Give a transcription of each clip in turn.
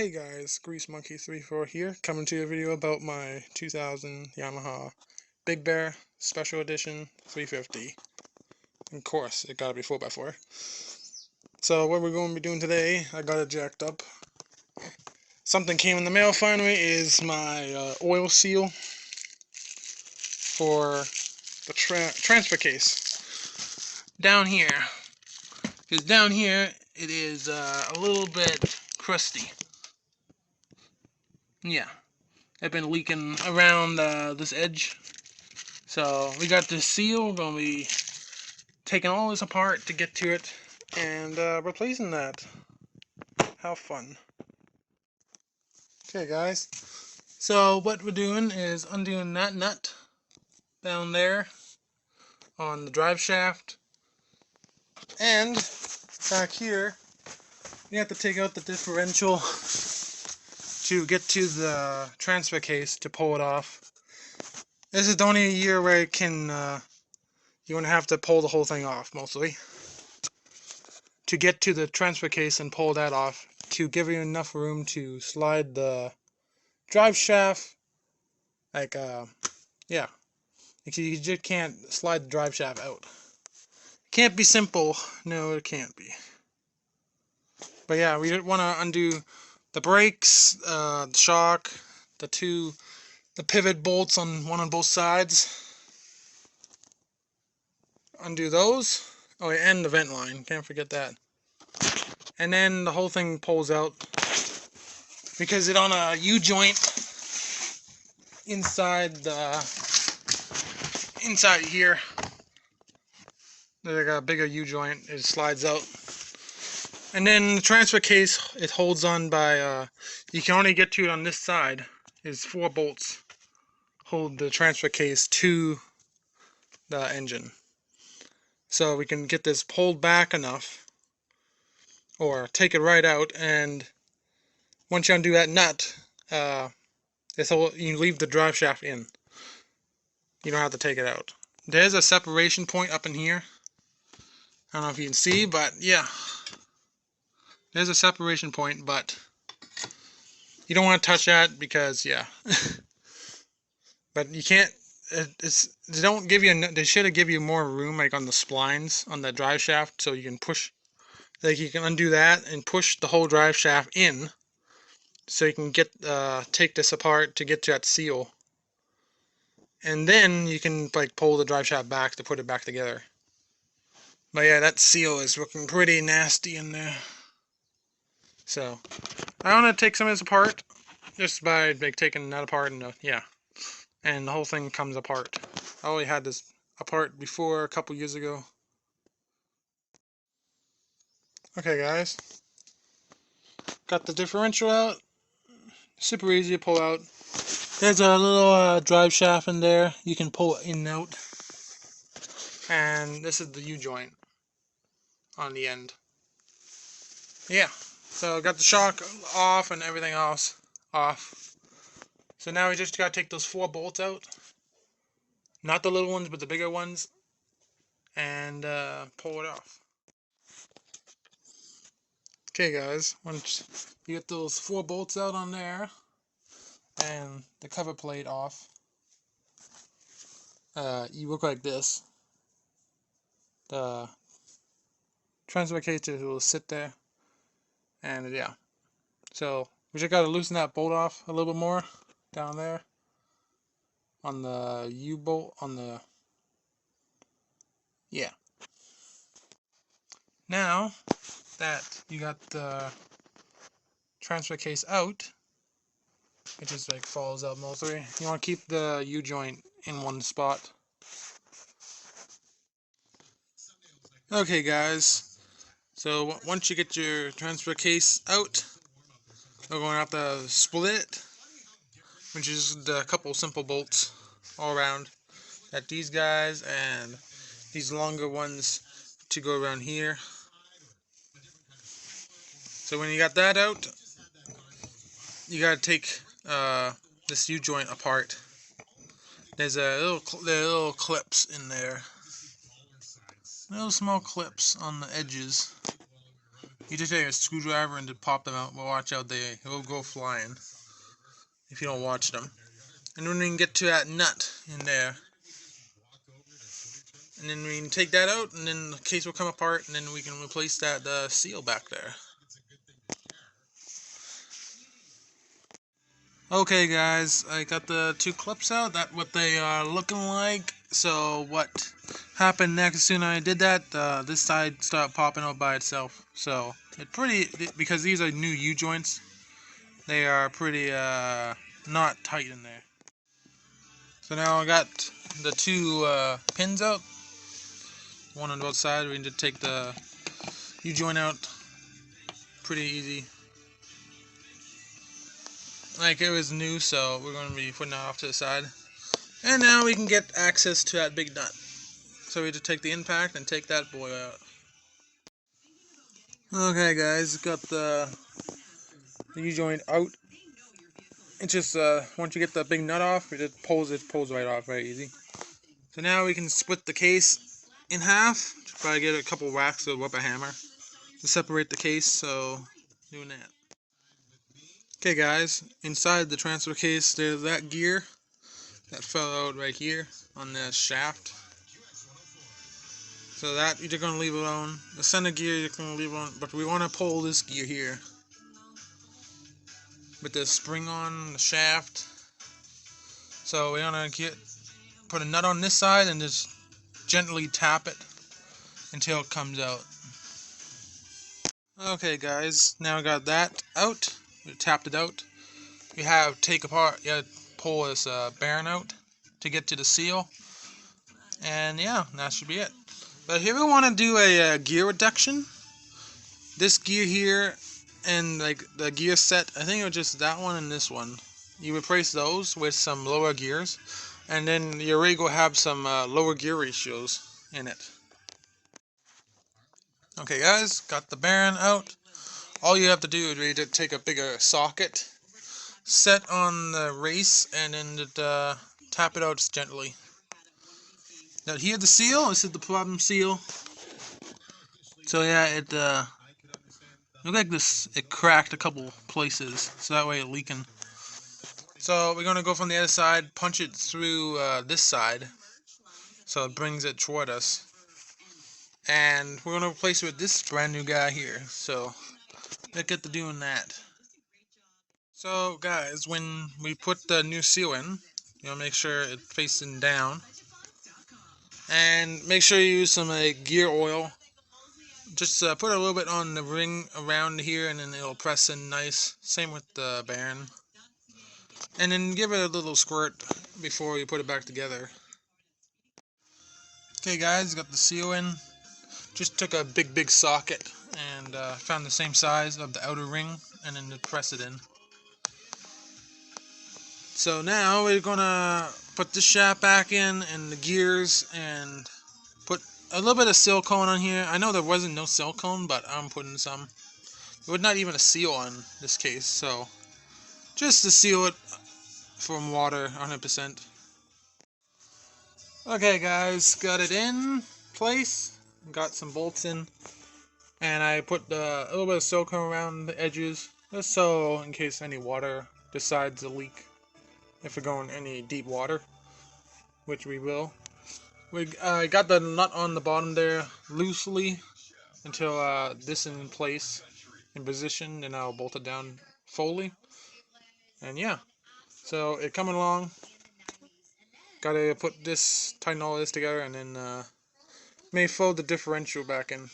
Hey guys, Grease Monkey 34 here, coming to a video about my 2000 Yamaha Big Bear Special Edition 350. Of course, it gotta be 4x4. So what we're going to be doing today, I got it jacked up. Something came in the mail finally, is my oil seal for the transfer case. Down here, because down here it is a little bit crusty. Yeah. I've been leaking around this edge. So we got this seal. We're going to be taking all this apart to get to it and replacing that. How fun. Okay guys, so what we're doing is undoing that nut down there on the drive shaft, and back here we have to take out the differential to get to the transfer case to pull it off. This is the only year where it can you're going to have to pull the whole thing off, mostly, to get to the transfer case and pull that off, to give you enough room to slide the drive shaft, yeah, you just can't slide the drive shaft out. Can't be simple, no it can't be. But yeah, we want to undo the brakes, the shock, the pivot bolts on both sides. Undo those. Oh, and the vent line, can't forget that. And then the whole thing pulls out, because it's on a U-joint inside here. There's like a bigger U-joint, it slides out. And then the transfer case, it holds on by, you can only get to it on this side, is 4 bolts hold the transfer case to the engine. So we can get this pulled back enough, or take it right out, and once you undo that nut, you leave the drive shaft in. You don't have to take it out. There's a separation point up in here. I don't know if you can see, but yeah. There's a separation point, but you don't want to touch that because, yeah. But you can't, they should have give you more room, like on the splines, on the drive shaft, so you can push, like you can undo that and push the whole drive shaft in, so you can take this apart to get to that seal. And then you can like pull the drive shaft back to put it back together. But yeah, that seal is looking pretty nasty in there. So I want to take some of this apart, just by like taking that apart, and yeah, and the whole thing comes apart. I already had this apart before a couple years ago. Okay guys, got the differential out. Super easy to pull out. There's a little drive shaft in there. You can pull it in and out. And this is the U-joint on the end. Yeah, so got the shock off and everything else off. So now we just gotta take those 4 bolts out. Not the little ones, but the bigger ones. And pull it off. Okay guys, once you get those 4 bolts out on there, and the cover plate off, you look like this. The transfer case will sit there, and yeah. So we just gotta loosen that bolt off a little bit more down there on the U-bolt, yeah. Now that you got the transfer case out, it just like falls out mostly. You want to keep the U-joint in one spot. Okay guys, so once you get your transfer case out, we're going to have to split it, which is a couple simple bolts all around. Got these guys and these longer ones to go around here. So when you got that out, you got to take this U-joint apart. There's little clips in there. Little small clips on the edges. You just take a screwdriver and just pop them out. But watch out, they will go flying if you don't watch them. And then we can get to that nut in there. And then we can take that out, and then the case will come apart, and then we can replace that seal back there. Okay guys, I got the two clips out. That's what they are looking like. So what happened next, as soon as I did that, this side started popping out by itself. So it's pretty, because these are new U-joints, they are pretty not tight in there. So now I got the two pins out, one on both sides. We need to take the U-joint out pretty easy. Like it was new, so we're going to be putting that off to the side. And now we can get access to that big nut. So we have to take the impact and take that boy out. Okay guys, got the U-joint out. It's just, once you get the big nut off, it pulls right off, very easy. So now we can split the case in half. Just probably get a couple whacks with a hammer to separate the case, so doing that. Okay guys, inside the transfer case there's that gear that fell out right here on the shaft. So that you're going to leave alone. The center gear you're going to leave alone, but we want to pull this gear here with the spring on the shaft. So we're going to put a nut on this side and just gently tap it until it comes out. Okay guys, now we got that out. We tapped it out. We have pull this bearing out to get to the seal. And yeah, that should be it. But if you ever want to do a gear reduction, this gear here and like the gear set, I think it was just that one and this one. You replace those with some lower gears, and then your rig will have some lower gear ratios in it. Okay guys, got the bearing out. All you have to do is really take a bigger socket, set on the race, and then tap it out just gently. Now here's the seal. This is the problem seal. So yeah, it looked like it cracked a couple places, so that way it's leaking. So we're gonna go from the other side, punch it through this side, so it brings it toward us, and we're gonna replace it with this brand new guy here. So let's get to doing that. So guys, when we put the new seal in, you know, make sure it's facing down, and make sure you use some gear oil. Just put a little bit on the ring around here, and then it'll press in nice. Same with the bearing. And then give it a little squirt before you put it back together. Okay guys, got the seal in. Just took a big socket and found the same size of the outer ring, and then to press it in. So now we're gonna put the shaft back in and the gears, and put a little bit of silicone on here. I know there wasn't no silicone, but I'm putting some. There was not even a seal on this case, so just to seal it from water 100%. Okay guys, got it in place, got some bolts in, and I put a little bit of silicone around the edges, just so in case any water decides to leak, if we're going any deep water, which we will. We got the nut on the bottom there loosely until this is in place, in position, and I'll bolt it down fully. And yeah, so it coming along. Gotta put this, tighten all this together, and then may fold the differential back in.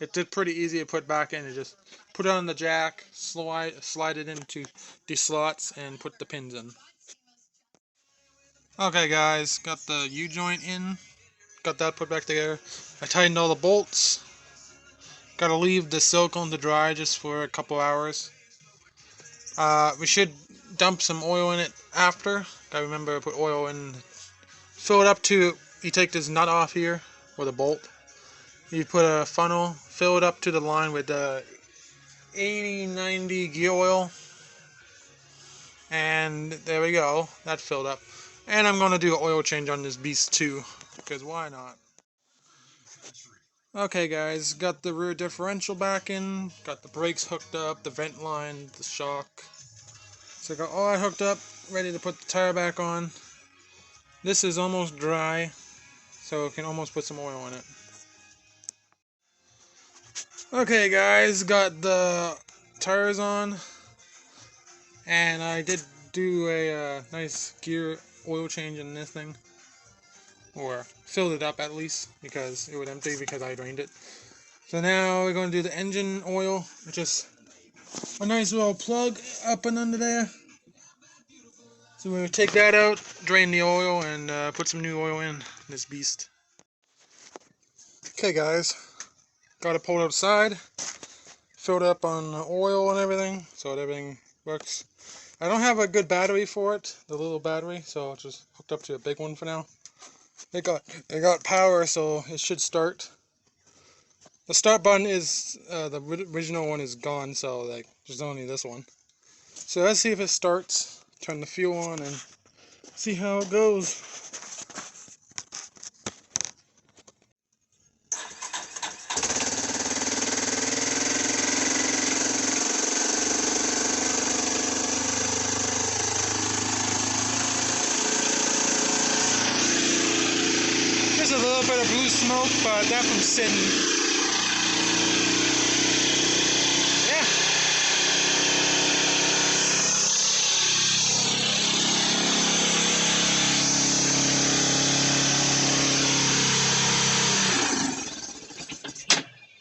It's pretty easy to put back in. You just put it on the jack, slide it into the slots, and put the pins in. Okay guys, got the U-joint in, got that put back together. I tightened all the bolts. Gotta leave the silicone to dry just for a couple hours. We should dump some oil in it after. Gotta remember to put oil in. Fill it up to, you take this nut off here, or the bolt. You put a funnel, fill it up to the line with 80-90 gear oil. And there we go, that filled up. And I'm going to do an oil change on this beast too, because why not? Okay guys, got the rear differential back in, got the brakes hooked up, the vent line, the shock. So I got all that hooked up, ready to put the tire back on. This is almost dry, so I can almost put some oil in it. Okay guys, got the tires on, and I did do a nice gear oil change in this thing. Or filled it up at least, because it would empty because I drained it. So now we're going to do the engine oil, which is a nice little plug up and under there. So we're going to take that out, drain the oil, and put some new oil in this beast. Okay guys, got it pulled outside, filled up on the oil and everything, so that everything works. I don't have a good battery for it, the little battery, so I'll just hooked up to a big one for now. It got power, so it should start. The start button is, the original one is gone, so like there's only this one. So let's see if it starts. Turn the fuel on and see how it goes. There's a little bit of blue smoke, but that's from sitting.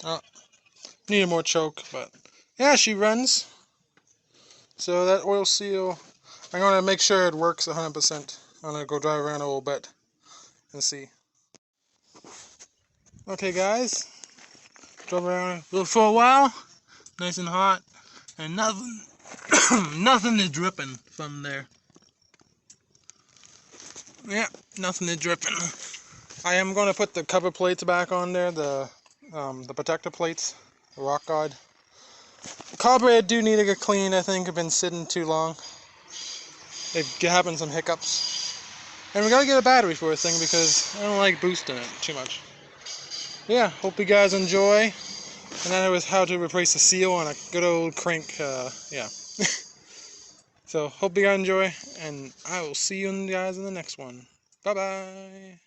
Oh, needed more choke, but yeah, she runs. So that oil seal, I'm going to make sure it works 100%. I'm going to go drive around a little bit and see. Okay guys, drove around for a while, nice and hot, and nothing, nothing is dripping from there. Yeah, nothing is dripping. I am going to put the cover plates back on there, the protector plates, the rock guard. The carburetor do need to get cleaned. I think I've been sitting too long. They've having some hiccups. And we gotta get a battery for this thing because I don't like boosting it too much. Yeah, hope you guys enjoy. And that was how to replace the seal on a good old crank, yeah. So, hope you guys enjoy, and I will see you guys in the next one. Bye-bye.